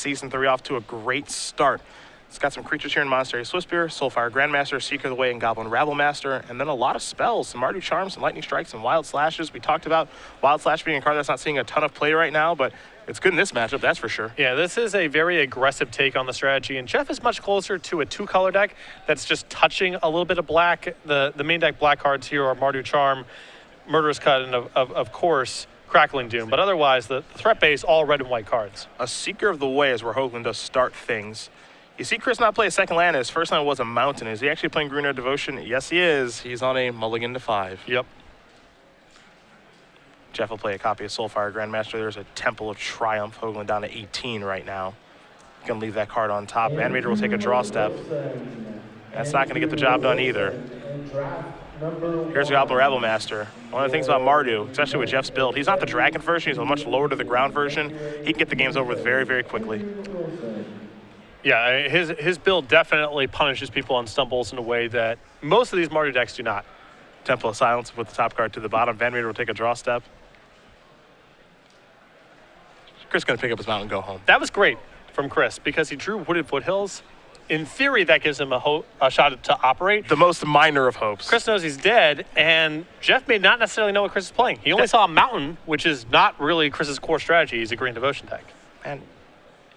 Season 3 off to a great start. It's got some creatures here in Monastery Swiftspear, Soulfire Grandmaster, Seeker of the Way, and Goblin Rabblemaster, and then a lot of spells, some Mardu Charms, some Lightning Strikes, and Wild Slashes. We talked about Wild Slash being a card that's not seeing a ton of play right now, but it's good in this matchup, that's for sure. Yeah, this is a very aggressive take on the strategy, and Jeff is much closer to a 2-color deck that's just touching a little bit of black. The main deck black cards here are Mardu Charm, Murderous Cut, and of course, Crackling Doom. But otherwise, the threat base, all red and white cards. A Seeker of the Way is where Hoogland does start things. You see Chris not play a second land. His first land was a mountain. Is he actually playing Green Red Devotion? Yes, he is. He's on a mulligan to 5. Yep. Jeff will play a copy of Soulfire Grandmaster. There's a Temple of Triumph. Hoogland down to 18 right now. Going to leave that card on top. VanMeter will take a draw step. That's not going to get the job done either. Here's Goblin Rabblemaster. One of the things about Mardu, especially with Jeff's build, he's not the Dragon version. He's a much lower to the ground version. He can get the games over with very, very quickly. Yeah, his build definitely punishes people on stumbles in a way that most of these Mardu decks do not. Temple of Silence with the top card to the bottom. VanMeter will take a draw step. Chris going to pick up his mountain and go home. That was great from Chris because he drew Wooded Foothills. In theory, that gives him a shot to operate. The most minor of hopes. Chris knows he's dead, and Jeff may not necessarily know what Chris is playing. He only saw a mountain, which is not really Chris's core strategy. He's a Green Devotion deck. And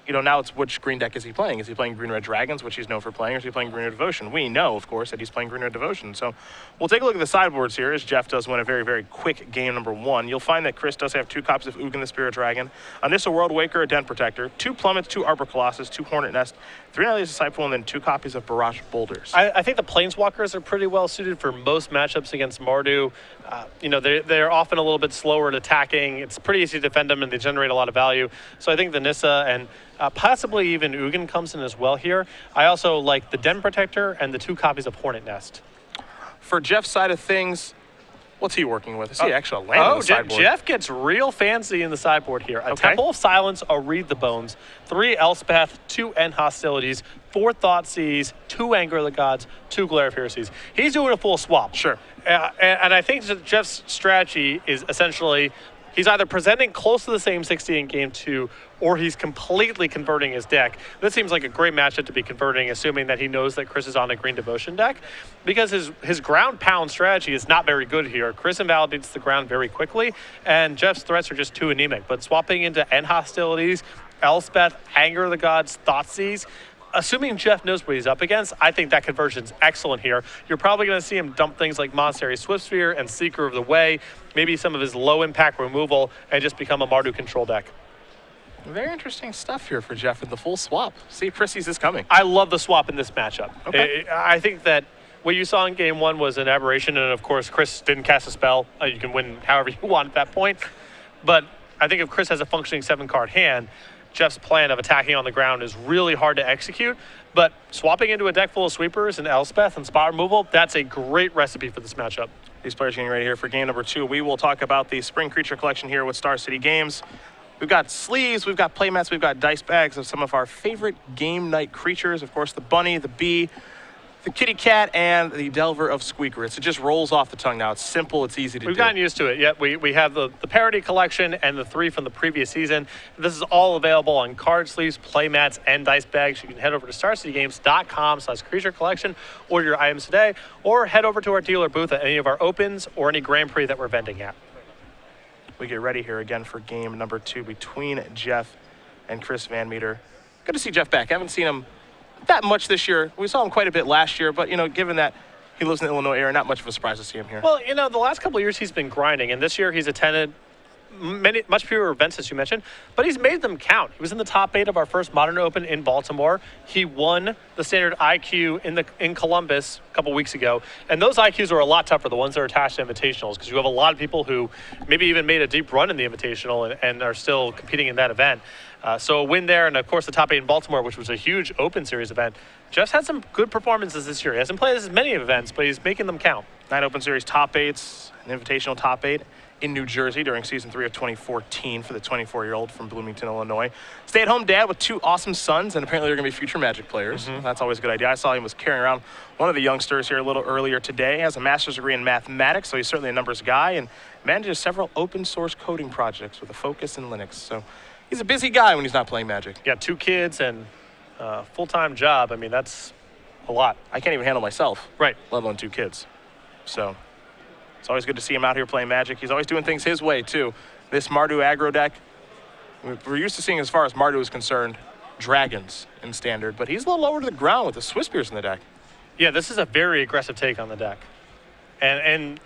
you know, now it's which green deck is he playing? Is he playing Green Red Dragons, which he's known for playing, or is he playing Green Red Devotion? We know, of course, that he's playing Green Red Devotion. So we'll take a look at the sideboards here as Jeff does win a very, very quick game number 1. You'll find that Chris does have 2 copies of Hoogland the Spirit Dragon, Anissa World Waker, a Den Protector, 2 Plummets, 2 Arbor Colossus, 2 Hornet Nest, 3 Annihilation Disciple, and then 2 copies of Barrage Boulders. I think the Planeswalkers are pretty well suited for most matchups against Mardu. You know, they're often a little bit slower at attacking. It's pretty easy to defend them, and they generate a lot of value. So I think the Nissa and possibly even Ugin comes in as well here. I also like the Den Protector and the 2 copies of Hornet Nest. For Jeff's side of things, what's he working with? Is he actually land on the sideboard? Jeff gets real fancy in the sideboard here. A Temple of Silence, a Read the Bones, 3 Elspeth, 2 End Hostilities, 4 Thoughtseize, 2 Anger of the Gods, 2 Glare of Heresies. He's doing a full swap. Sure. And I think that Jeff's strategy is essentially he's either presenting close to the same 60 in game 2, or he's completely converting his deck. This seems like a great matchup to be converting, assuming that he knows that Chris is on a Green Devotion deck, because his ground pound strategy is not very good here. Chris invalidates the ground very quickly, and Jeff's threats are just too anemic. But swapping into End Hostilities, Elspeth, Anger of the Gods, Thoughtseize, assuming Jeff knows what he's up against, I think that conversion's excellent here. You're probably going to see him dump things like Monastery Swiftspear and Seeker of the Way, maybe some of his low-impact removal, and just become a Mardu control deck. Very interesting stuff here for Jeff with the full swap. See, Chris sees this coming. I love the swap in this matchup. Okay. I think that what you saw in game 1 was an aberration, and of course, Chris didn't cast a spell. You can win however you want at that point. But I think if Chris has a functioning 7-card hand, Jeff's plan of attacking on the ground is really hard to execute, but swapping into a deck full of sweepers and Elspeth and spot removal, that's a great recipe for this matchup. These players getting ready here for game number 2. We will talk about the Spring Creature Collection here with Star City Games. We've got sleeves, we've got playmats, we've got dice bags of some of our favorite game night creatures. Of course, the bunny, the bee, the kitty cat, and the Delver of Squeakerits. It just rolls off the tongue now. It's simple, it's easy to do. We've gotten used to it. Yep, we have the parody collection and the 3 from the previous season. This is all available on card sleeves, playmats, and dice bags. You can head over to starcitygames.com/creature collection, order your items today, or head over to our dealer booth at any of our opens or any Grand Prix that we're vending at. We get ready here again for game number 2 between Jeff and Chris VanMeter. Good to see Jeff back. I haven't seen him that much this year. We saw him quite a bit last year, but, you know, given that he lives in the Illinois area, not much of a surprise to see him here. Well, you know, the last couple of years he's been grinding, and this year he's attended much fewer events, as you mentioned, but he's made them count. He was in the top 8 of our first Modern Open in Baltimore. He won the standard IQ in Columbus a couple weeks ago, and those IQs are a lot tougher, the ones that are attached to invitationals, because you have a lot of people who maybe even made a deep run in the invitational and are still competing in that event. So a win there, and of course the top 8 in Baltimore, which was a huge Open Series event. Jeff's had some good performances this year. He hasn't played as many events, but he's making them count. 9 Open Series top 8s, an invitational top 8 in New Jersey during season 3 of 2014 for the 24-year-old from Bloomington, Illinois. Stay-at-home dad with 2 awesome sons, and apparently they're going to be future Magic players. That's always a good idea. I saw him was carrying around one of the youngsters here a little earlier today. He has a master's degree in mathematics, so he's certainly a numbers guy, and manages several open source coding projects with a focus in Linux. So He's a busy guy when he's not playing Magic. You got 2 kids and full-time job. I mean, that's a lot. I can't even handle myself, Right. let alone 2 kids. So it's always good to see him out here playing Magic. He's always doing things his way, too. This Mardu aggro deck, we're used to seeing, as far as Mardu is concerned, dragons in Standard, but he's a little lower to the ground with the Swiss Spears in the deck. Yeah, this is a very aggressive take on the deck. And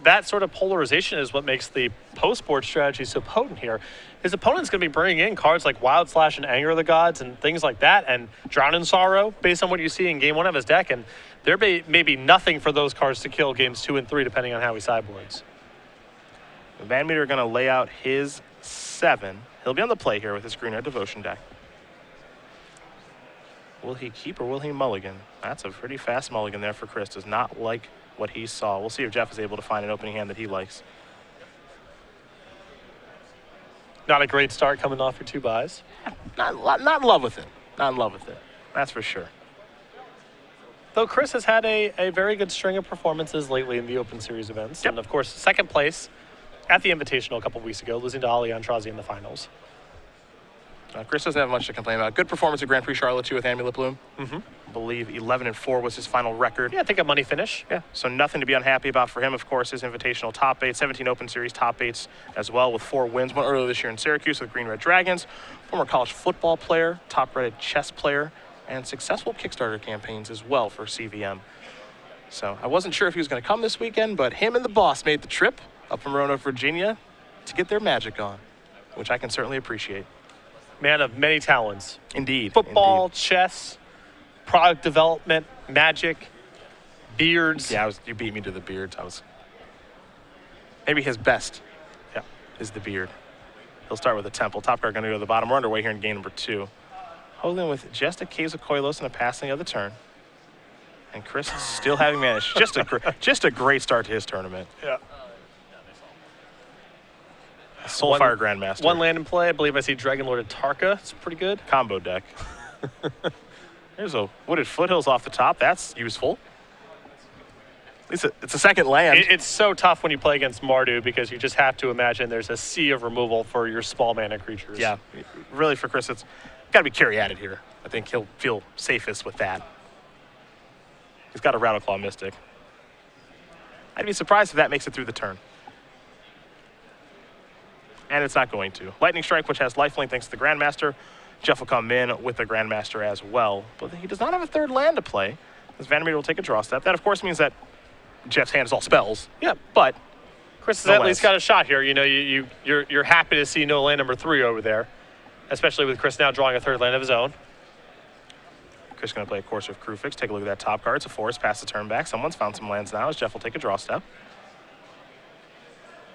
that sort of polarization is what makes the post-board strategy so potent here. His opponent's going to be bringing in cards like Wild Slash and Anger of the Gods and things like that, and Drown in Sorrow, based on what you see in Game 1 of his deck, and there may be nothing for those cards to kill Games 2 and 3, depending on how he sideboards. VanMeter going to lay out his 7. He'll be on the play here with his Green-Red Devotion deck. Will he keep or will he mulligan? That's a pretty fast mulligan there for Chris. Does not like what he saw. We'll see if Jeff is able to find an opening hand that he likes. Not a great start coming off your 2 buys. Not in love with it. Not in love with it. That's for sure. Though Chris has had a very good string of performances lately in the Open Series events. Yep. And, of course, second place at the Invitational a couple weeks ago, losing to Ali Antrazi in the finals. Chris doesn't have much to complain about. Good performance at Grand Prix Charlotte, too, with Amulet Bloom. I believe 11-4 was his final record. Yeah, I think a money finish. Yeah, so nothing to be unhappy about for him. Of course, his Invitational top 8, 17 Open Series top 8s as well, with 4 wins. One earlier this year in Syracuse with Green Red Dragons. Former college football player, top-rated chess player, and successful Kickstarter campaigns as well for CVM. So I wasn't sure if he was going to come this weekend, but him and the boss made the trip up from Roanoke, Virginia to get their Magic on, which I can certainly appreciate. Man of many talents. Indeed. Football, Indeed. chess, product development, Magic, beards. Yeah, you beat me to the beards. Maybe his best is the beard. He'll start with a Temple. Top card going to go to the bottom. We're underway here in game number 2. Hoogland with just a Caves of Koilos and a passing of the turn. And Chris still having managed. Just a great start to his tournament. Yeah. Soulfire Grandmaster. 1 land in play. I believe I see Dragon Lord Tarka. It's pretty good. Combo deck. There's a Wooded Foothills off the top. That's useful. At least it's a second land. It's so tough when you play against Mardu because you just have to imagine there's a sea of removal for your small mana creatures. Yeah, really for Chris, it's got to be Caryatid here. I think he'll feel safest with that. He's got a Rattleclaw Mystic. I'd be surprised if that makes it through the turn. And it's not going to. Lightning Strike, which has lifelink thanks to the Grandmaster. Jeff will come in with the Grandmaster as well. But he does not have a 3rd land to play, as VanMeter will take a draw step. That, of course, means that Jeff's hand is all spells. Yeah, but Chris has at least got a shot here. You know, you're happy to see no land number 3 over there, especially with Chris now drawing a 3rd land of his own. Chris going to play a Courser of Crewfix. Take a look at that top card. It's a forest. Pass the turn back. Someone's found some lands now, as Jeff will take a draw step.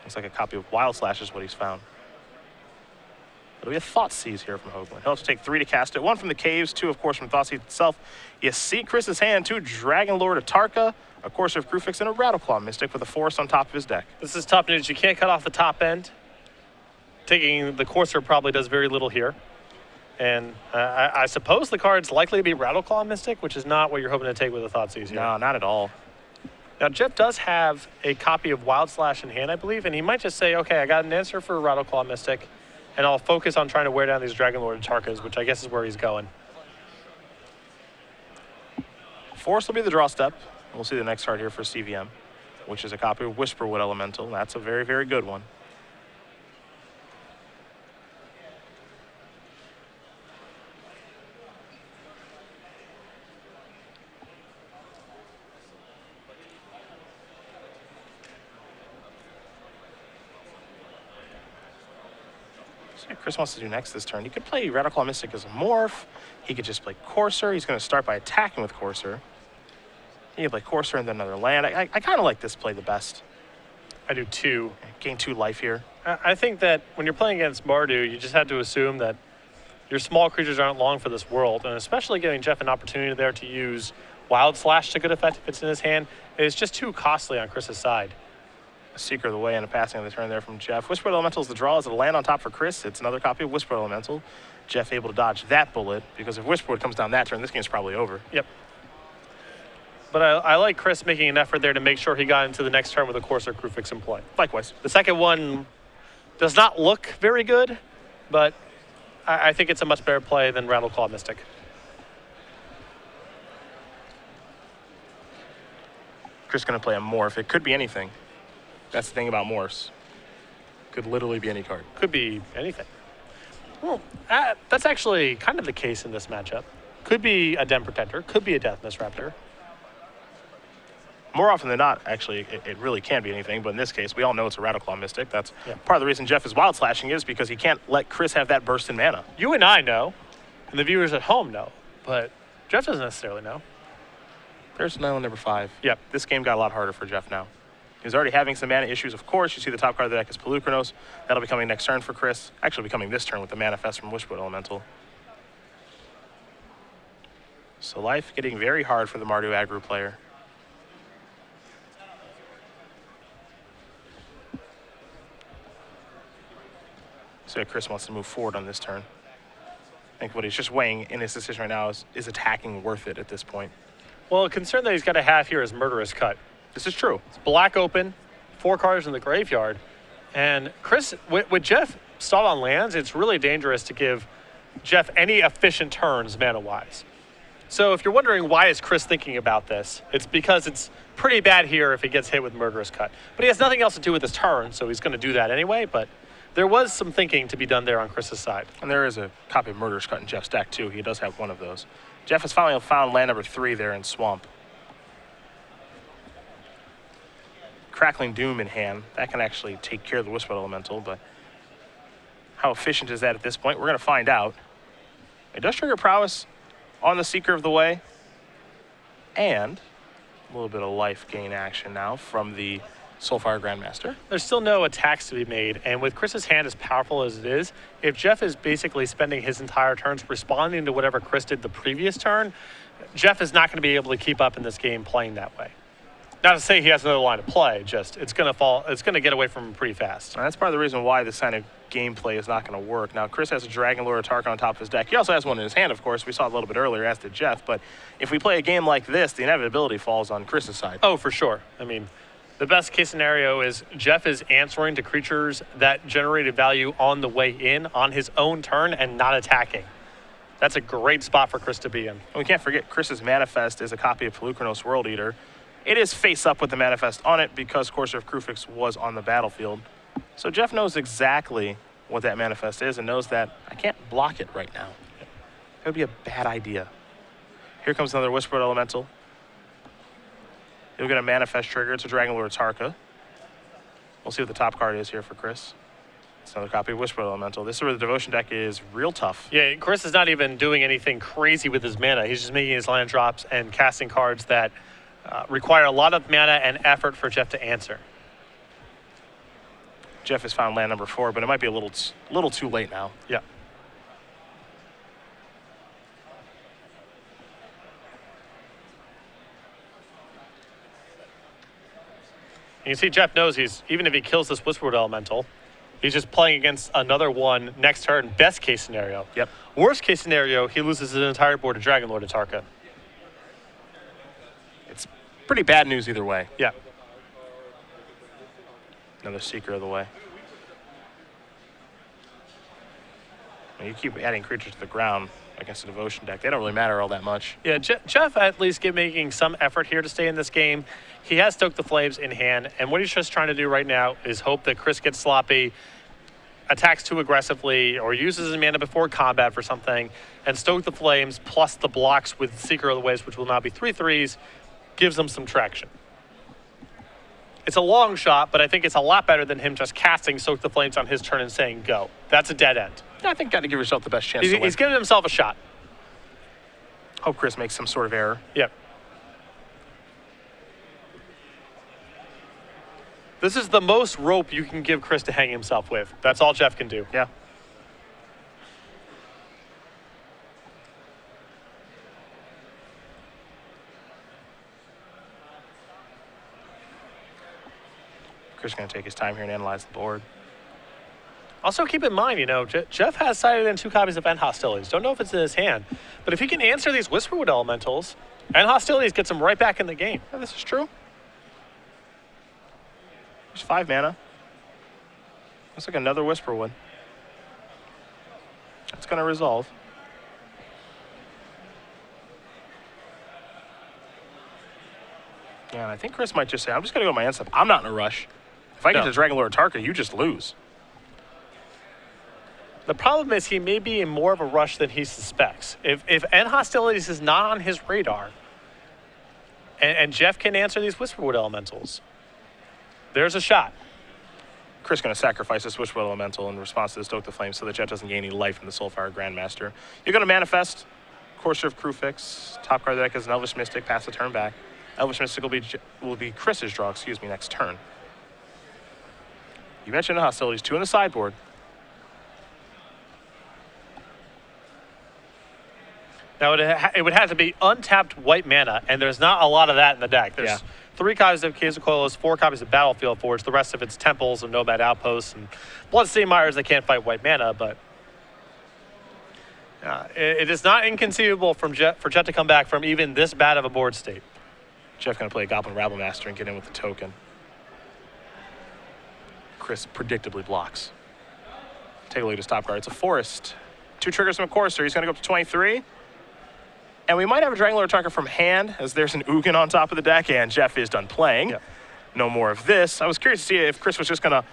Looks like a copy of Wild Slash is what he's found. It'll be a Thoughtseize here from Hoogland. He'll have to take 3 to cast it. 1 from the Caves, 2, of course, from Thoughtseize itself. You see Chris's hand, 2 Dragon Lord of Tarka, a Courser of Crewfix, and a Rattleclaw Mystic with a forest on top of his deck. This is tough news. You can't cut off the top end. Taking the Courser probably does very little here. And I suppose the card's likely to be Rattleclaw Mystic, which is not what you're hoping to take with a Thoughtseize here. No, not at all. Now, Jeff does have a copy of Wild Slash in hand, I believe, and he might just say, okay, I got an answer for Rattleclaw Mystic, and I'll focus on trying to wear down these Dragon Lord Tarkas, which I guess is where he's going. Forest will be the draw step. We'll see the next card here for CVM, which is a copy of Whisperwood Elemental. That's a very, very good one. Chris wants to do next this turn. He could play Rattleclaw Mystic as a morph. He could just play Courser. He's going to start by attacking with Courser. He could play Courser and then another land. I kind of like this play the best. I do too. Gain 2 life here. I think that when you're playing against Mardu, you just have to assume that your small creatures aren't long for this world, and especially giving Jeff an opportunity there to use Wild Slash to good effect if it's in his hand is just too costly on Chris's side. Seeker of the Way and a passing of the turn there from Jeff. Whispered Elemental is the draw. Is it a land on top for Chris? It's another copy of Whispered Elemental. Jeff able to dodge that bullet, because if Whisperwood comes down that turn, this game's probably over. Yep. But I like Chris making an effort there to make sure he got into the next turn with a Courser Crewfix in play. Likewise. The second one does not look very good, but I think it's a much better play than Rattleclaw Mystic. Chris going to play a morph. It could be anything. That's the thing about morphs. Could literally be any card. Could be anything. Well, that's actually kind of the case in this matchup. Could be a Den Protector. Could be a Death Mist Raptor. More often than not, actually, it really can be anything. But in this case, we all know it's a Rattleclaw Mystic. That's part of the reason Jeff is wild slashing is because he can't let Chris have that burst in mana. You and I know, and the viewers at home know, but Jeff doesn't necessarily know. There's no number 5. Yep. This game got a lot harder for Jeff now. He's already having some mana issues, of course. You see the top card of the deck is Pelucranos. That'll be coming next turn for Chris. Actually, be coming this turn with the Manifest from Wishwood Elemental. So life getting very hard for the Mardu aggro player. So Chris wants to move forward on this turn. I think what he's just weighing in his decision right now is attacking worth it at this point. Well, a concern that he's got to have here is Murderous Cut. This is true. It's black open, 4 cards in the graveyard. And Chris, with Jeff stalled on lands, it's really dangerous to give Jeff any efficient turns mana-wise. So if you're wondering why is Chris thinking about this, it's because it's pretty bad here if he gets hit with Murderous Cut. But he has nothing else to do with his turn, so he's going to do that anyway. But there was some thinking to be done there on Chris's side. And there is a copy of Murderous Cut in Jeff's deck, too. He does have one of those. Jeff has finally found land number 3 there in Swamp. Crackling Doom in hand. That can actually take care of the Whisper Elemental, but how efficient is that at this point? We're going to find out. It does trigger Prowess on the Seeker of the Way. And a little bit of life gain action now from the Soulfire Grandmaster. There's still no attacks to be made, and with Chris's hand as powerful as it is, if Jeff is basically spending his entire turns responding to whatever Chris did the previous turn, Jeff is not going to be able to keep up in this game playing that way. Not to say he has another line of play, just it's going to get away from him pretty fast. And that's part of the reason why this kind of gameplay is not going to work. Now, Chris has a Dragon Lord Tarka on top of his deck. He also has one in his hand, of course. We saw it a little bit earlier, as did Jeff. But if we play a game like this, the inevitability falls on Chris's side. Oh, for sure. I mean, the best case scenario is Jeff is answering to creatures that generated value on the way in on his own turn and not attacking. That's a great spot for Chris to be in. And we can't forget Chris's Manifest is a copy of Pelucranos World Eater. It is face up with the Manifest on it because Courser of Krufix was on the battlefield. So Jeff knows exactly what that Manifest is and knows that I can't block it right now. That would be a bad idea. Here comes another Whispered Elemental. He'll get a Manifest trigger. It's a Dragon Lord Tarka. We'll see what the top card is here for Chris. It's another copy of Whispered Elemental. This is where the Devotion deck is real tough. Yeah, Chris is not even doing anything crazy with his mana. He's just making his land drops and casting cards that require a lot of mana and effort for Jeff to answer. Jeff has found land number 4, but it might be a little too late now. Yeah. You see Jeff knows even if he kills this Whispered Elemental, he's just playing against another one next turn, best case scenario. Yep. Worst case scenario, he loses his entire board to Dragon Lord Tarka. It's pretty bad news either way. Yeah. Another Seeker of the Way. You keep adding creatures to the ground against the Devotion deck. They don't really matter all that much. Yeah, Jeff at least making some effort here to stay in this game. He has Stoke the Flames in hand, and what he's just trying to do right now is hope that Chris gets sloppy, attacks too aggressively, or uses his mana before combat for something, and Stoke the Flames plus the blocks with Seeker of the Ways, which will now be 3/3s, gives them some traction. It's a long shot, but I think it's a lot better than him just casting Soak the Flames on his turn and saying go. That's a dead end. I think got to give yourself the best chance to win. He's giving himself a shot. Hope Chris makes some sort of error. Yep. This is the most rope you can give Chris to hang himself with. That's all Jeff can do. Yeah. Chris is going to take his time here and analyze the board. Also, keep in mind, Jeff has sided in 2 copies of End Hostilities. Don't know if it's in his hand. But if he can answer these Whisperwood Elementals, End Hostilities gets him right back in the game. Yeah, this is true. There's 5 mana. Looks like another Whisperwood. it's going to resolve. Yeah, and I think Chris might just say, I'm just going to go my end step. I'm not in a rush. If I get to Dragon Lord Tarka, you just lose. The problem is he may be in more of a rush than he suspects. If End Hostilities is not on his radar, and Jeff can answer these Whisperwood Elementals, there's a shot. Chris going to sacrifice this Whisperwood Elemental in response to the Stoke the Flame so that Jeff doesn't gain any life from the Soulfire Grandmaster. You're going to manifest Courser of Crewfix. Top card of the deck is an Elvish Mystic. Pass the turn back. Elvish Mystic will be Chris's draw, next turn. You mentioned Hostilities, 2 in the sideboard. Now, it would have to be untapped white mana, and there's not a lot of that in the deck. There's 3 copies of Caves of Koilos, 4 copies of Battlefield Forge. The rest of it's temples and nomad outposts and Bloodstained Mires that can't fight white mana, but it is not inconceivable for Jet to come back from even this bad of a board state. Jeff going to play a Goblin Rabblemaster and get in with the token. Chris predictably blocks. Take a look at his top card. It's a Forest. 2 triggers from a Courser. He's going to go up to 23. And we might have a Dragon Lord Tarka from hand, as there's an Ugin on top of the deck, and Jeff is done playing. Yeah. No more of this. I was curious to see if Chris was just going to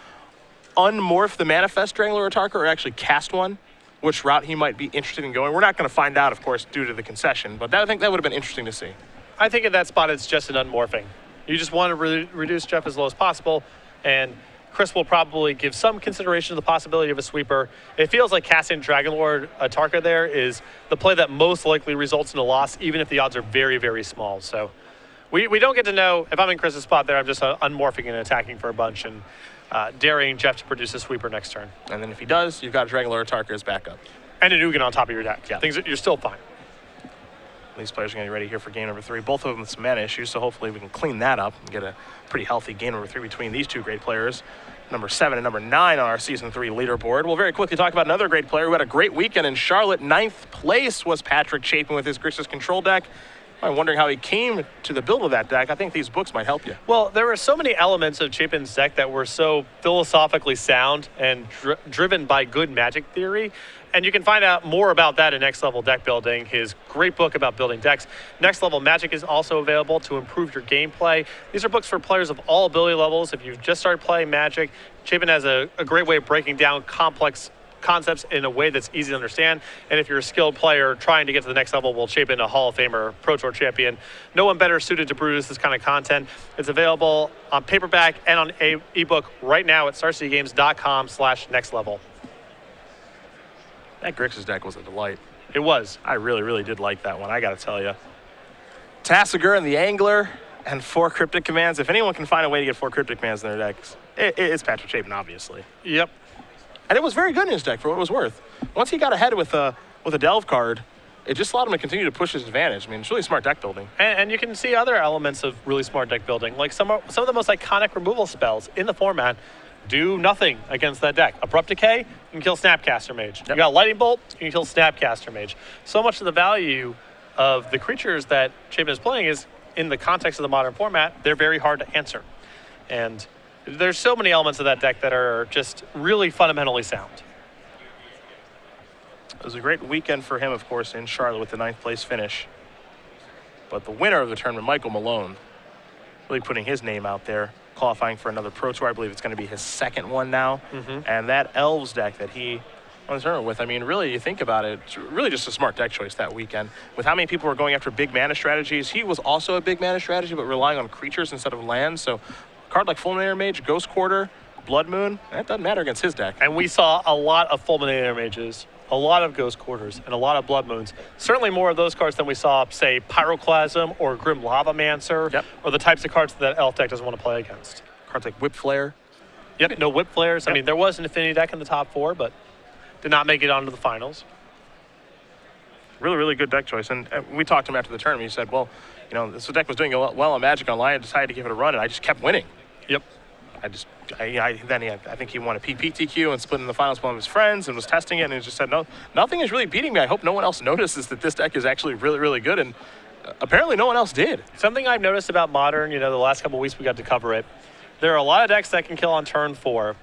unmorph the Manifest Dragon Lord Tarka or actually cast one, which route he might be interested in going. We're not going to find out, of course, due to the concession, but I think that would have been interesting to see. I think at that spot it's just an unmorphing. You just want to reduce Jeff as low as possible, and Chris will probably give some consideration to the possibility of a sweeper. It feels like casting Dragon Lord Tarka there is the play that most likely results in a loss, even if the odds are very, very small. So we don't get to know. If I'm in Chris's spot there, I'm just unmorphing and attacking for a bunch and daring Jeff to produce a sweeper next turn. And then if he does, you've got Dragon Lord Tarka as backup. And an Ugin on top of your deck. Yeah. Things that you're still fine. These players are going to be ready here for game number 3. Both of them with some mana issues, so hopefully we can clean that up and get a pretty healthy game number 3 between these 2 great players. Number 7 and number 9 on our Season 3 leaderboard. We'll very quickly talk about another great player who had a great weekend in Charlotte. 9th place was Patrick Chapin with his Grixis Control deck. I'm wondering how he came to the build of that deck. I think these books might help you. Well, there were so many elements of Chapin's deck that were so philosophically sound and driven by good Magic theory. And you can find out more about that in Next Level Deck Building, his great book about building decks. Next Level Magic is also available to improve your gameplay. These are books for players of all ability levels. If you've just started playing Magic, Chapin has a great way of breaking down complex concepts in a way that's easy to understand. And if you're a skilled player trying to get to the next level, well, Chapin, a Hall of Famer, Pro Tour champion, no one better suited to produce this kind of content. It's available on paperback and on ebook right now at starcitygames.com/nextlevel. That Grixis deck was a delight. It was. I really, really did like that one, I got to tell you. Tasigur and the Angler and 4 Cryptic Commands. If anyone can find a way to get 4 Cryptic Commands in their decks, it's Patrick Chapin, obviously. Yep. And it was very good in his deck for what it was worth. Once he got ahead with a Delve card, it just allowed him to continue to push his advantage. I mean, it's really smart deck building. And you can see other elements of really smart deck building, like some of the most iconic removal spells in the format do nothing against that deck. Abrupt Decay, you can kill Snapcaster Mage. Yep. You got Lightning Bolt, you can kill Snapcaster Mage. So much of the value of the creatures that Chapin is playing is, in the context of the modern format, they're very hard to answer. And there's so many elements of that deck that are just really fundamentally sound. It was a great weekend for him, of course, in Charlotte with the 9th place finish. But the winner of the tournament, Michael Malone, really putting his name out there, qualifying for another Pro Tour. I believe it's going to be his 2nd one now. Mm-hmm. And that Elves deck that he on the tournament with, I mean, really, you think about it, it's really just a smart deck choice that weekend. With how many people were going after big mana strategies, he was also a big mana strategy, but relying on creatures instead of lands. So a card like Fulminator Mage, Ghost Quarter, Blood Moon, that doesn't matter against his deck. And we saw a lot of Fulminator Mages, a lot of Ghost Quarters, and a lot of Blood Moons. Certainly more of those cards than we saw, say, Pyroclasm or Grim Lavamancer, yep, or the types of cards that Elf deck doesn't want to play against. Cards like Whip Flare. Yep, no Whip Flares. Yep. I mean, there was an Affinity deck in the top 4, but did not make it onto the finals. Really, really good deck choice. And we talked to him after the tournament. He said, well, you know, this deck was doing well on Magic Online. I decided to give it a run, and I just kept winning. Yep. I think he won a PPTQ and split in the finals with one of his friends and was testing it, and he just said, no, nothing is really beating me. I hope no one else notices that this deck is actually really, really good. And apparently no one else did. Something I've noticed about Modern, the last couple of weeks we got to cover it, there are a lot of decks that can kill on turn 4.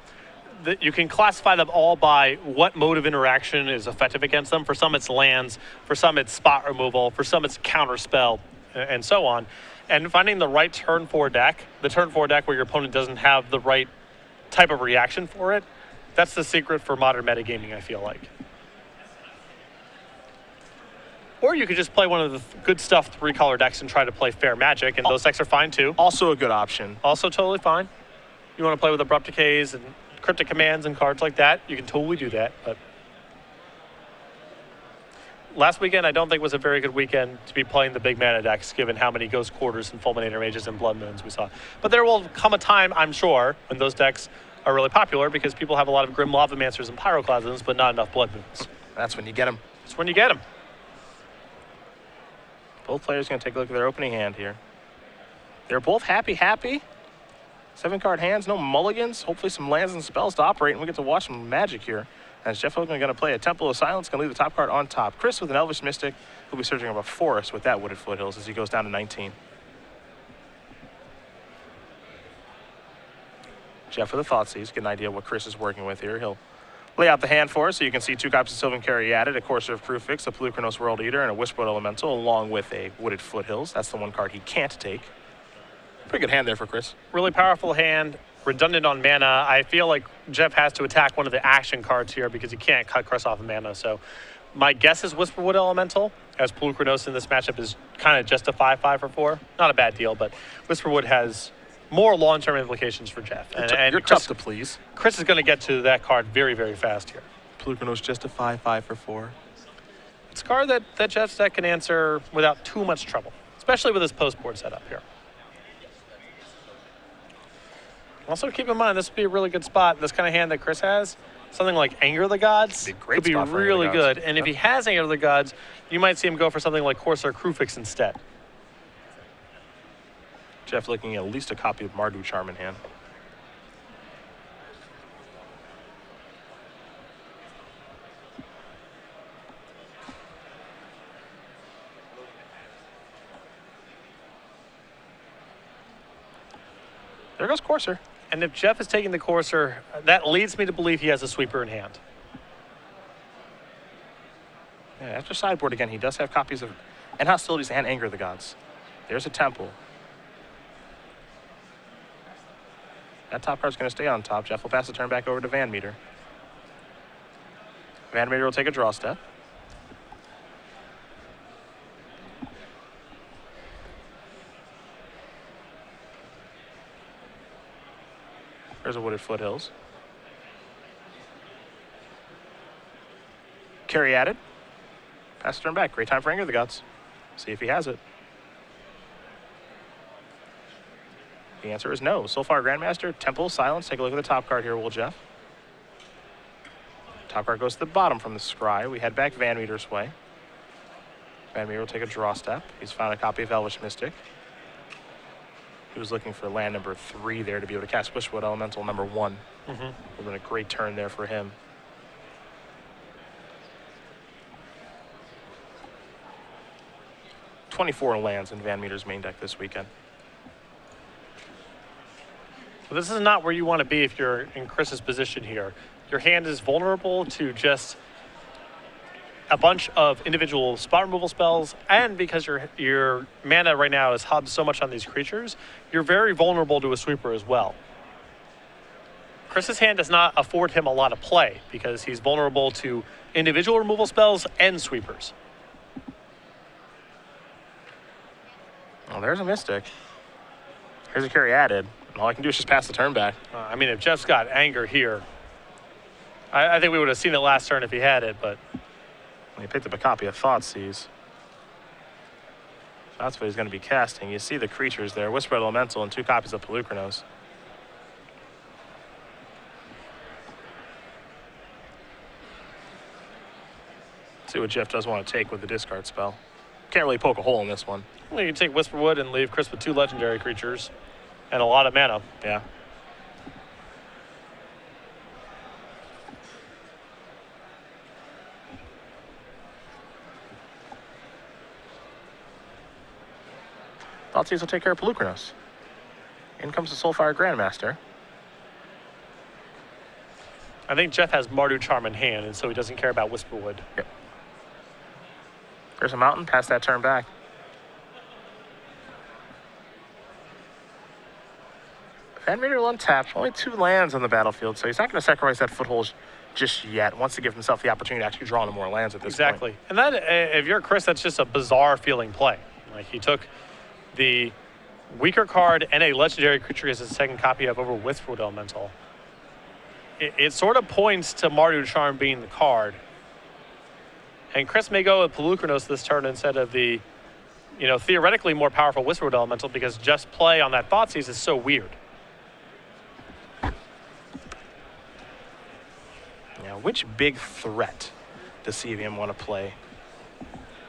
you can classify them all by what mode of interaction is effective against them. For some, it's lands. For some, it's spot removal. For some, it's counterspell, and so on. And finding the right turn 4 deck, the turn 4 deck where your opponent doesn't have the right type of reaction for it, that's the secret for modern metagaming, I feel like. Or you could just play one of the good stuff 3-color decks and try to play fair Magic, and those decks are fine too. Also a good option. Also totally fine. You want to play with Abrupt Decays and Cryptic Commands and cards like that, you can totally do that. But last weekend, I don't think was a very good weekend to be playing the big mana decks, given how many Ghost Quarters and Fulminator Mages and Blood Moons we saw. But there will come a time, I'm sure, when those decks are really popular because people have a lot of Grim Lavamancers and Pyroclasms, but not enough Blood Moons. That's when you get them. That's when you get them. Both players going to take a look at their opening hand here. They're both happy. 7-card hands, no mulligans. Hopefully some lands and spells to operate, and we get to watch some Magic here. As Jeff Hoogland going to play a Temple of Silence, going to leave the top card on top. Chris with an Elvish Mystic, who'll be searching up a forest with that Wooded Foothills as he goes down to 19. Jeff with a Thoughtseize, get an idea of what Chris is working with here. He'll lay out the hand for us so you can see 2 copies of Sylvan Caryatid, a Courser of Crufix, a Pelucranos World Eater, and a Whisperwood Elemental, along with a Wooded Foothills. That's the one card he can't take. Pretty good hand there for Chris. Really powerful hand, redundant on mana. I feel like Jeff has to attack one of the action cards here because he can't cut Chris off of mana. So my guess is Whisperwood Elemental, as Pelucranos in this matchup is kind of just a 5/5 for 4. Not a bad deal, but Whisperwood has more long-term implications for Jeff. You're tough to please. Chris is going to get to that card very, very fast here. Pelucranos just a 5/5 for 4. It's a card that Jeff's deck can answer without too much trouble, especially with his post-board setup here. Also, keep in mind, this would be a really good spot. This kind of hand that Chris has, something like Anger of the Gods, could be really good. And if he has Anger of the Gods, you might see him go for something like Courser Crufix instead. Jeff looking at least a copy of Mardu Charm in hand. There goes Courser. And if Jeff is taking the Courser, that leads me to believe he has a sweeper in hand. Yeah, after sideboard again, he does have copies of and Hostilities and Anger of the Gods. There's a Temple. That top card's going to stay on top. Jeff will pass the turn back over to VanMeter. VanMeter will take a draw step. There's a Wooded Foothills. Caryatid. Pass the turn back. Great time for Anger of the Gods. See if he has it. The answer is no. Soulfire Grandmaster, Temple, Silence. Take a look at the top card here, will Jeff. Top card goes to the bottom from the scry. We head back VanMeter's way. VanMeter will take a draw step. He's found a copy of Elvish Mystic. He was looking for land number 3 there to be able to cast Wishwood Elemental number 1. Would have been a great turn there for him. $24 lands in VanMeter's main deck this weekend. Well, this is not where you want to be if you're in Chris's position here. Your hand is vulnerable to just a bunch of individual spot removal spells, and because your mana right now is hubbed so much on these creatures, you're very vulnerable to a sweeper as well. Chris's hand does not afford him a lot of play because he's vulnerable to individual removal spells and sweepers. Oh, there's a Mystic. Here's a Caryatid. All I can do is just pass the turn back. I mean, if Jeff's got Anger here, I think we would have seen it last turn if he had it, but He picked up a copy of Thoughtseize. That's what he's going to be casting. You see the creatures there. Whisper Elemental and 2 copies of Pelucranos. See what Jeff does want to take with the discard spell. Can't really poke a hole in this one. well, you can take Whisperwood and leave Chris with 2 legendary creatures and a lot of mana. Yeah. Thoughtseize will take care of Pelucranos. In comes the Soulfire Grandmaster. I think Jeff has Mardu Charm in hand, and so he doesn't care about Whisperwood. Yep. There's a mountain, pass that turn back. VanMeter will untap, only 2 lands on the battlefield, so he's not going to sacrifice that foothold just yet. Wants to give himself the opportunity to actually draw into more lands at this point. Exactly. And that, if you're Chris, that's just a bizarre feeling play. Like, he took the weaker card and a legendary creature as his second copy of over Whisperwood Elemental. It sort of points to Mardu Charm being the card. And Chris may go with Polukranos this turn instead of the, theoretically more powerful Whisperwood Elemental, because just play on that Thoughtseize is so weird. Now, which big threat does CVM want to play?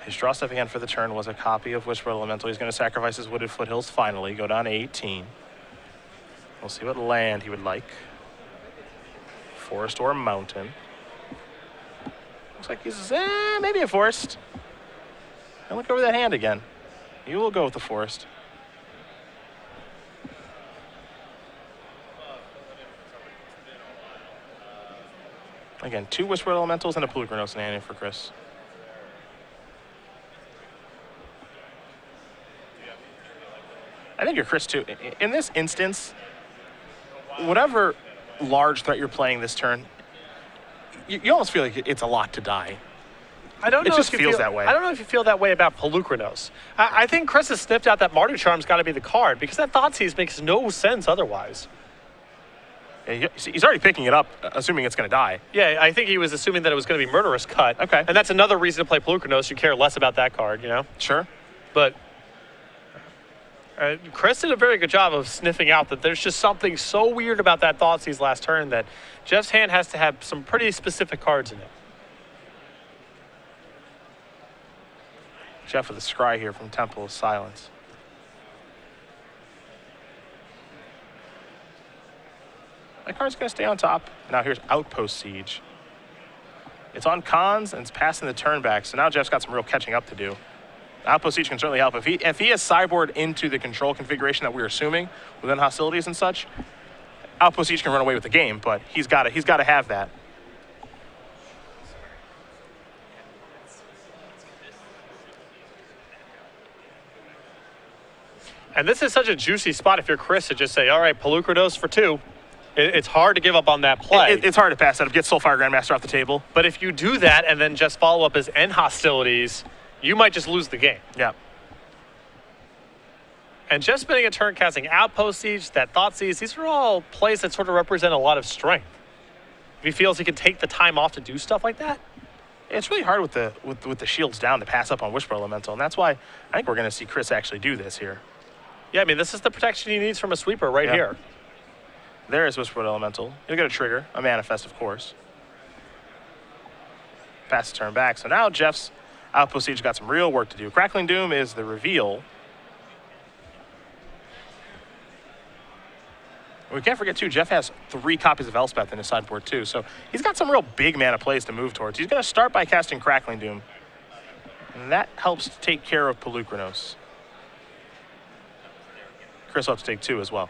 His draw step again for the turn was a copy of Whisperwood Elemental. He's going to sacrifice his Wooded Foothills finally, go down to 18. We'll see what land he would like. Forest or mountain. Looks like he's, maybe a forest. And look over that hand again. You will go with the forest. Again, 2 Whisperwood Elementals and a Polukranos in hand for Chris. I think you're Chris too. In this instance, whatever large threat you're playing this turn, you almost feel like it's a lot to die. I don't know. It just feels that way. I don't know if you feel that way about Polukranos. I think Chris has sniffed out that Mardu Charm's got to be the card, because that Thoughtseize makes no sense otherwise. He's already picking it up, assuming it's going to die. Yeah, I think he was assuming that it was going to be Murderous Cut. Okay. And that's another reason to play Polukranos. You care less about that card, Sure. But Chris did a very good job of sniffing out that there's just something so weird about that Thoughtseize last turn that Jeff's hand has to have some pretty specific cards in it. Jeff with a scry here from Temple of Silence. That card's going to stay on top. Now here's Outpost Siege. It's on cons, and it's passing the turn back, so now Jeff's got some real catching up to do. Outpost Siege can certainly help. If he has sideboard into the control configuration that we're assuming within hostilities and such, Outpost Siege can run away with the game, but he's got to have that. And this is such a juicy spot if you're Chris to just say, all right, Polukranos for 2. It's hard to give up on that play. It's hard to pass that up. Get Soulfire Grandmaster off the table. But if you do that and then just follow up as end hostilities, you might just lose the game. Yeah. And just spending a turn casting Outpost Siege, that Thoughtseize, these are all plays that sort of represent a lot of strength. If he feels he can take the time off to do stuff like that. It's really hard with the shields down to pass up on Whisper Elemental, and that's why I think we're going to see Chris actually do this here. Yeah, I mean, this is the protection he needs from a sweeper right here. There is Whisper Elemental. You'll get a trigger, a manifest, of course. Pass the turn back. So now Jeff's Outpost Siege got some real work to do. Crackling Doom is the reveal. We can't forget, too, Jeff has 3 copies of Elspeth in his sideboard, too. So he's got some real big mana plays to move towards. He's going to start by casting Crackling Doom. And that helps take care of Polukranos. Chris will have to take 2 as well.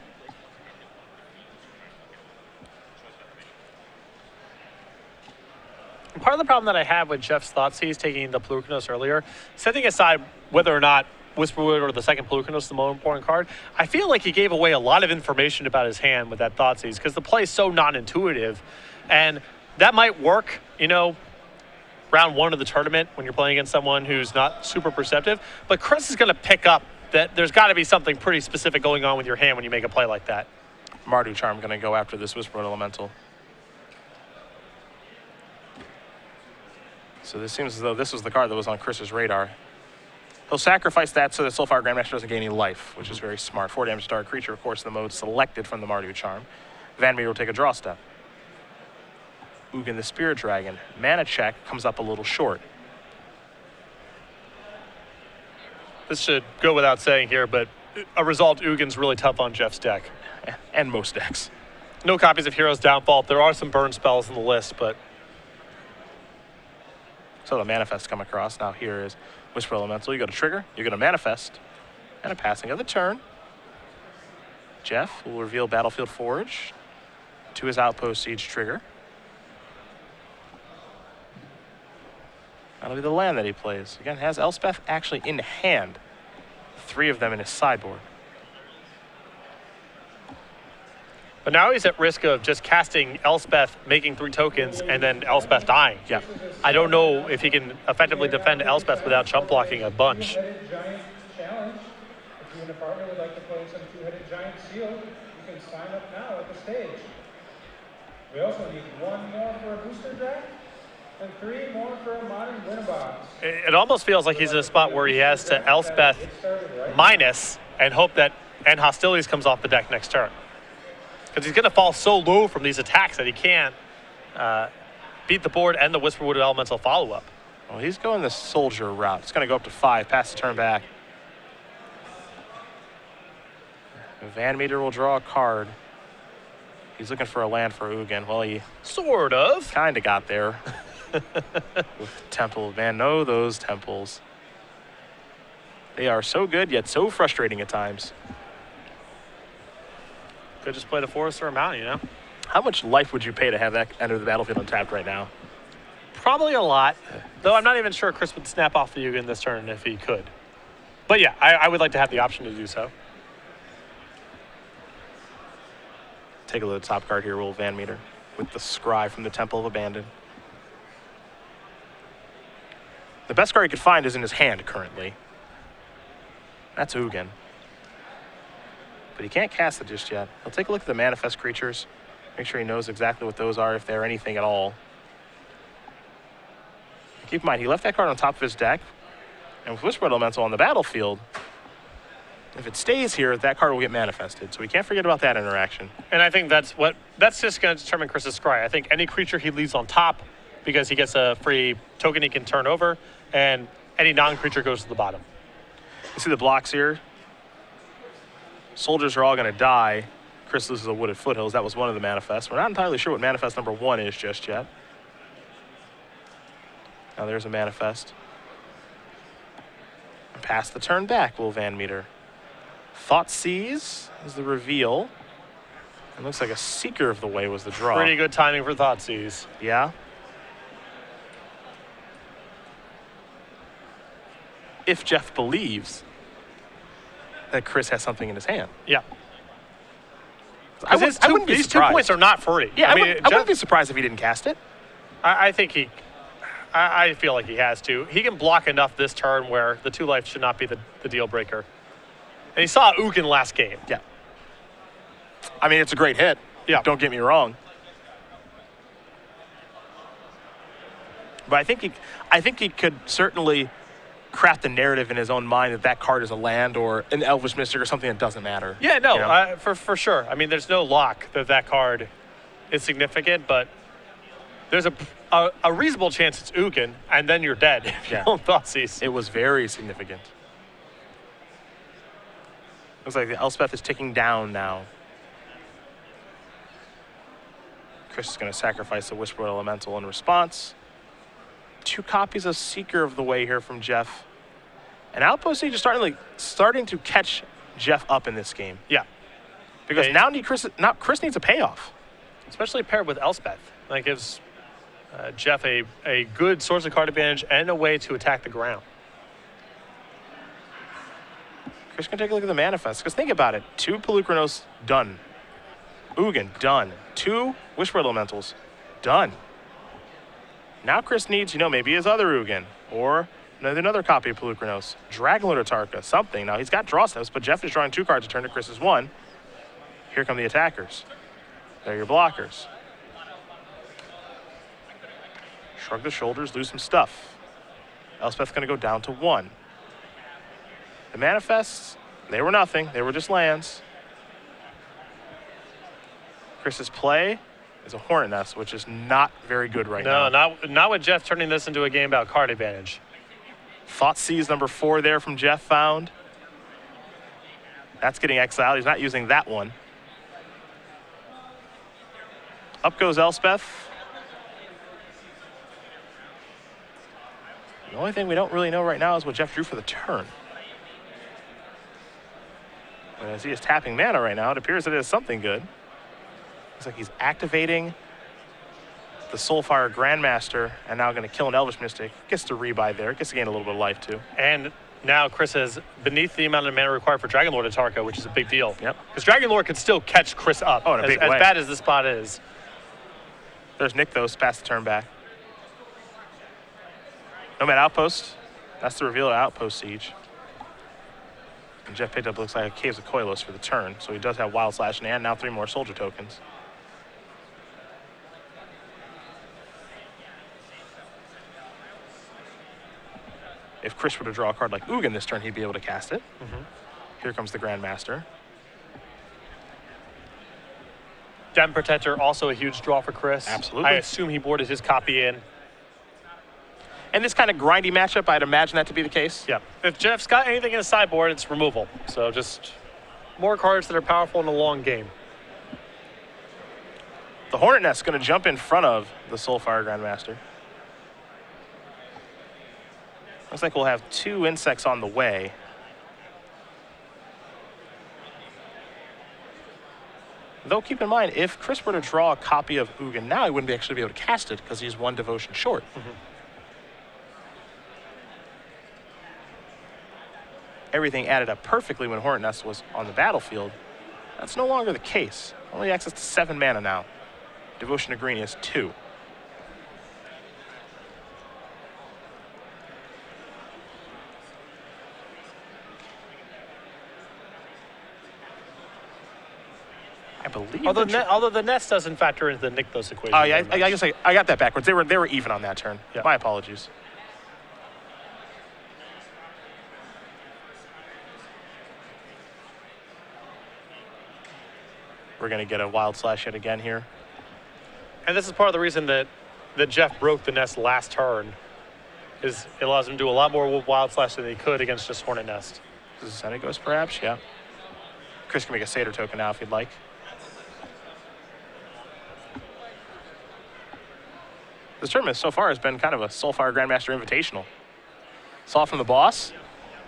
And part of the problem that I have with Jeff's Thoughtseize taking the Polukranos earlier, setting aside whether or not Whisperwood or the second Polukranos is the more important card, I feel like he gave away a lot of information about his hand with that Thoughtseize, because the play is so non-intuitive. And that might work, round 1 of the tournament when you're playing against someone who's not super perceptive. But Chris is going to pick up that there's got to be something pretty specific going on with your hand when you make a play like that. Mardu Charm going to go after this Whisperwood Elemental. So this seems as though this was the card that was on Chris's radar. He'll sacrifice that so that Soulfire Grandmaster doesn't gain any life, which is very smart. 4 damage to target creature, of course, the mode selected from the Mardu Charm. VanMeter will take a draw step. Hoogland the Spirit Dragon. Mana check comes up a little short. This should go without saying here, but a resolved Hoogland's really tough on Jeff's deck. And most decks. No copies of Hero's Downfall. There are some burn spells in the list, but... So the manifest come across. Now here is Whisper Elemental. You go to trigger, you go to manifest, and a passing of the turn. Jeff will reveal Battlefield Forge to his Outpost Siege trigger. That'll be the land that he plays. Again, has Elspeth actually in hand. 3 of them in his sideboard. But now he's at risk of just casting Elspeth, making 3 tokens, and then Elspeth dying. Yeah. I don't know if he can effectively defend Elspeth without chump blocking a bunch. Two-headed giant challenge. If you and a partner would like to play some two-headed giant seal, you can sign up now at the stage. We also need 1 more for a booster draft and 3 more for a modern Winnabox. It almost feels like he's in a spot where he has to Elspeth minus and hope that End Hostilities comes off the deck next turn. Because he's going to fall so low from these attacks that he can't beat the board and the Whisperwood Elemental follow-up. Well, he's going the soldier route. It's going to go up to 5, pass the turn back. VanMeter will draw a card. He's looking for a land for Hoogland. Well, he Sort of. kind of got there. With Temple. Man, no, those temples. They are so good, yet so frustrating at times. Could just play the forest or a mountain, you know? How much life would you pay to have that enter the battlefield untapped right now? Probably a lot. Though I'm not even sure Chris would snap off the Hoogland this turn if he could. But yeah, I would like to have the option to do so. Take a look at the top card here, Will VanMeter, with the Scry from the Temple of Abandon. The best card he could find is in his hand currently. That's Hoogland. But he can't cast it just yet. He'll take a look at the manifest creatures. Make sure he knows exactly what those are, if they're anything at all. Keep in mind, he left that card on top of his deck. And with Whisperwood Elemental on the battlefield, if it stays here, that card will get manifested. So we can't forget about that interaction. And I think that's just going to determine Chris's scry. I think any creature he leaves on top because he gets a free token he can turn over, and any non-creature goes to the bottom. You see the blocks here? Soldiers are all going to die. Chris loses a Wooded Foothills. That was one of the manifests. We're not entirely sure what manifest number 1 is just yet. Now there's a manifest. Pass the turn back, Will VanMeter. Thoughtseize is the reveal. It looks like a Seeker of the Way was the draw. Pretty good timing for Thoughtseize. Yeah. If Jeff believes that Chris has something in his hand. Yeah. I wouldn't be these 2 surprised. points are not free. Yeah, I Jeff, wouldn't be surprised if he didn't cast it. I think I feel like he has to. He can block enough this turn where the 2 life should not be the deal breaker. And he saw Hoogland last game. Yeah. I mean, it's a great hit. Yeah. Don't get me wrong. But I think he could certainly craft a narrative in his own mind that card is a land or an Elvish Mystic or something that doesn't matter. Yeah, no, You know? for sure. I mean, there's no lock that card is significant, but there's a reasonable chance it's Hoogland, and then you're dead if you don't Thoughtseize. It was very significant. Looks like the Elspeth is ticking down now. Chris is going to sacrifice the Whisperwood Elemental in response. 2 copies of Seeker of the Way here from Jeff. And Outpost Siege is starting to catch Jeff up in this game. Yeah. Because Chris needs a payoff. Especially paired with Elspeth. That gives Jeff a good source of card advantage and a way to attack the ground. Chris can take a look at the manifest. Because think about it. 2 Pelucranos, done. Hoogland, done. 2 Whisperwood Elementals, done. Now Chris needs, maybe his other Hoogland, or another copy of Pelucranos, Dragonlord Atarka, something. Now he's got draw steps, but Jeff is drawing 2 cards to turn to Chris's 1. Here come the attackers. They're your blockers. Shrug the shoulders, lose some stuff. Elspeth's going to go down to 1. The manifests, they were nothing. They were just lands. Chris's play is a Hornet Nest, which is not very good right now. No, not with Jeff turning this into a game about card advantage. Thoughtseize number 4 there from Jeff found. That's getting exiled. He's not using that one. Up goes Elspeth. The only thing we don't really know right now is what Jeff drew for the turn. And as he is tapping mana right now, it appears that it is something good. Looks like he's activating the Soulfire Grandmaster, and now going to kill an Elvish Mystic. Gets to rebuy there. Gets to gain a little bit of life, too. And now Chris is beneath the amount of mana required for Dragon Lord Atarka, which is a big deal. Yep. Because Dragon Lord could still catch Chris up. Oh, in a big as way. bad as the spot is. There's Nykthos, pass the turn back. Nomad Outpost. That's the reveal of Outpost Siege. And Jeff picked up, looks like, a Caves of Koilos for the turn, so he does have Wild Slash in hand. Now 3 more soldier tokens. If Chris were to draw a card like Hoogland this turn, he'd be able to cast it. Here comes the Grandmaster. Dem Protector, also a huge draw for Chris. Absolutely. I assume he boarded his copy in. And this kind of grindy matchup, I'd imagine that to be the case. Yeah. If Jeff's got anything in his sideboard, it's removal. So just more cards that are powerful in the long game. The Hornet Nest is going to jump in front of the Soulfire Grandmaster. Looks like we'll have 2 insects on the way. Though keep in mind, if Chris were to draw a copy of Hoogland now, he wouldn't actually be able to cast it because he's 1 devotion short. Everything added up perfectly when Hornet Nest was on the battlefield. That's no longer the case. Only access to 7 mana now. Devotion to green is 2. I believe. Although the nest doesn't factor into the Nykthos equation. Oh yeah, I guess I got that backwards. They were even on that turn. Yeah. My apologies. We're gonna get a Wild Slash yet again here. And this is part of the reason that Jeff broke the nest last turn. Is it allows him to do a lot more with Wild Slash than he could against just Hornet Nest. This is Senegos perhaps, yeah. Chris can make a Satyr token now if he'd like. This tournament so far has been kind of a Soulfire Grandmaster Invitational. Saw it from the boss.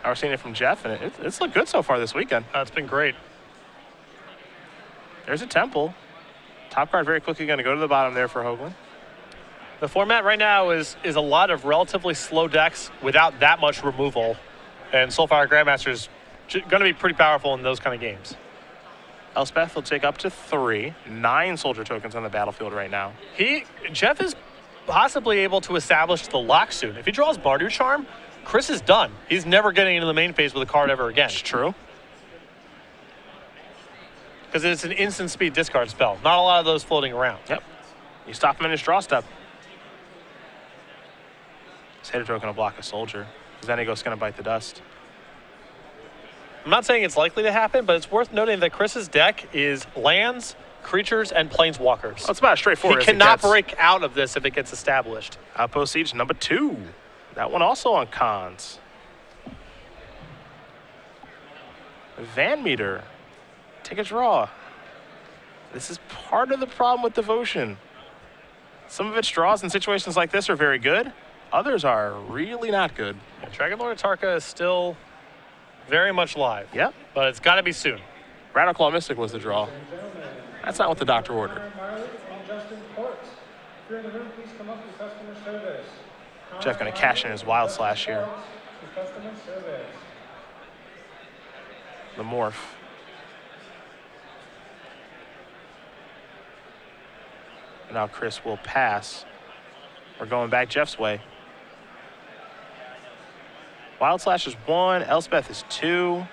Now we're seeing it from Jeff, and it's looked good so far this weekend. It's been great. There's a Temple. Top card very quickly going to go to the bottom there for Hoogland. The format right now is a lot of relatively slow decks without that much removal. And Soulfire Grandmaster is going to be pretty powerful in those kind of games. Elspeth will take up to 3. 9 soldier tokens on the battlefield right now. Jeff is possibly able to establish the lock soon. If he draws Bardu Charm, Chris is done. He's never getting into the main phase with a card ever again. It's true. Because it's an instant speed discard spell. Not a lot of those floating around. Yep. You stop him in his draw step. Satyr token will block a soldier. Zenigos going to bite the dust. I'm not saying it's likely to happen, but it's worth noting that Chris's deck is lands, creatures, and planeswalkers. Well, it's about as straightforward He as it cannot gets. break out of this if it gets established. Outpost Siege number 2. That one also on cons. VanMeter. Take a draw. This is part of the problem with Devotion. Some of its draws in situations like this are very good. Others are really not good. Yeah, Dragon Lord Atarka is still very much live. Yep. But it's got to be soon. Rattleclaw Mystic was the draw. That's not what the doctor ordered. Jeff going to cash in his Wild Slash here. The Morph. And now Chris will pass. We're going back Jeff's way. Wild Slash is 1. Elspeth is 2.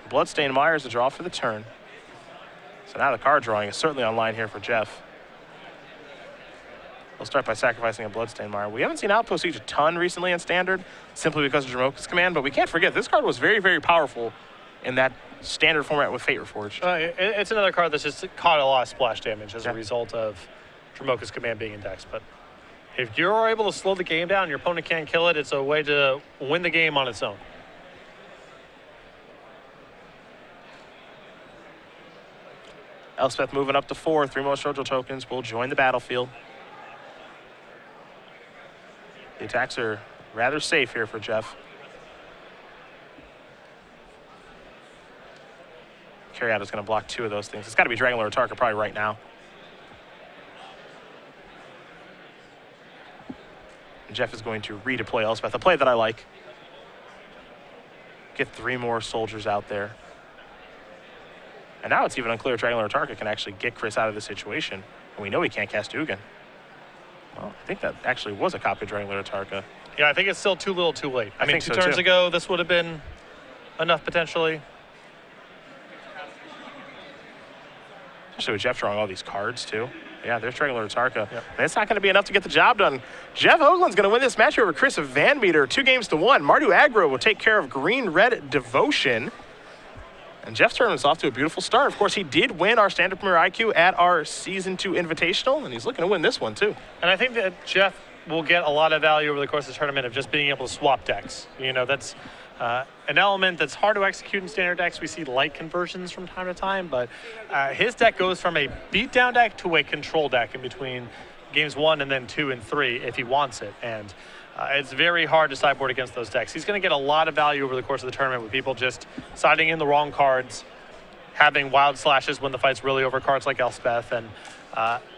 Bloodstained Mire is a draw for the turn. So now the card drawing is certainly online here for Jeff. We'll start by sacrificing a Bloodstained Mire. We haven't seen Outpost Siege a ton recently in Standard, simply because of Dromoka's command, but we can't forget this card was very, very powerful in that Standard format with Fate Reforged. It's another card that's just caught a lot of splash damage as a result of Dromoka's command being indexed. But if you're able to slow the game down and your opponent can't kill it, it's a way to win the game on its own. Elspeth moving up to 4. 3 more social tokens will join the battlefield. The attacks are rather safe here for Jeff. Carryout is going to block 2 of those things. It's got to be Dragon Lord Atarka probably right now. And Jeff is going to redeploy Elspeth, a play that I like. Get 3 more soldiers out there. And now it's even unclear if Dragon Lord Tarka can actually get Chris out of the situation. And we know he can't cast Hoogland. Well, I think that actually was a copy of Dragon Lord Tarka. Yeah, I think it's still too little too late. I mean, think two so, turns too. ago, this would have been enough potentially. Especially with Jeff drawing all these cards, too. Yeah, there's Dragon Lord Tarka. Yep. And it's not going to be enough to get the job done. Jeff Hoogland's going to win this match over Chris of VanMeter, 2-1. Mardu Aggro will take care of Green-Red Devotion. And Jeff's tournament's off to a beautiful start. Of course, he did win our Standard Premier IQ at our Season 2 Invitational, and he's looking to win this one, too. And I think that Jeff will get a lot of value over the course of the tournament of just being able to swap decks. You know, that's an element that's hard to execute in standard decks. We see light conversions from time to time, but his deck goes from a beatdown deck to a control deck in between games 1 and then 2 and 3 if he wants it. And it's very hard to sideboard against those decks. He's going to get a lot of value over the course of the tournament with people just siding in the wrong cards, having wild slashes when the fight's really over cards like Elspeth. And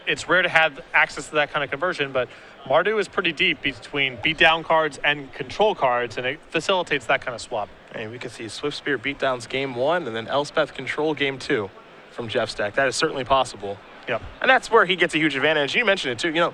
it's rare to have access to that kind of conversion, but Mardu is pretty deep between beatdown cards and control cards, and it facilitates that kind of swap. And we can see Swift Spear beatdowns game 1 and then Elspeth control game 2 from Jeff's deck. That is certainly possible. Yep. And that's where he gets a huge advantage. You mentioned it too. You know,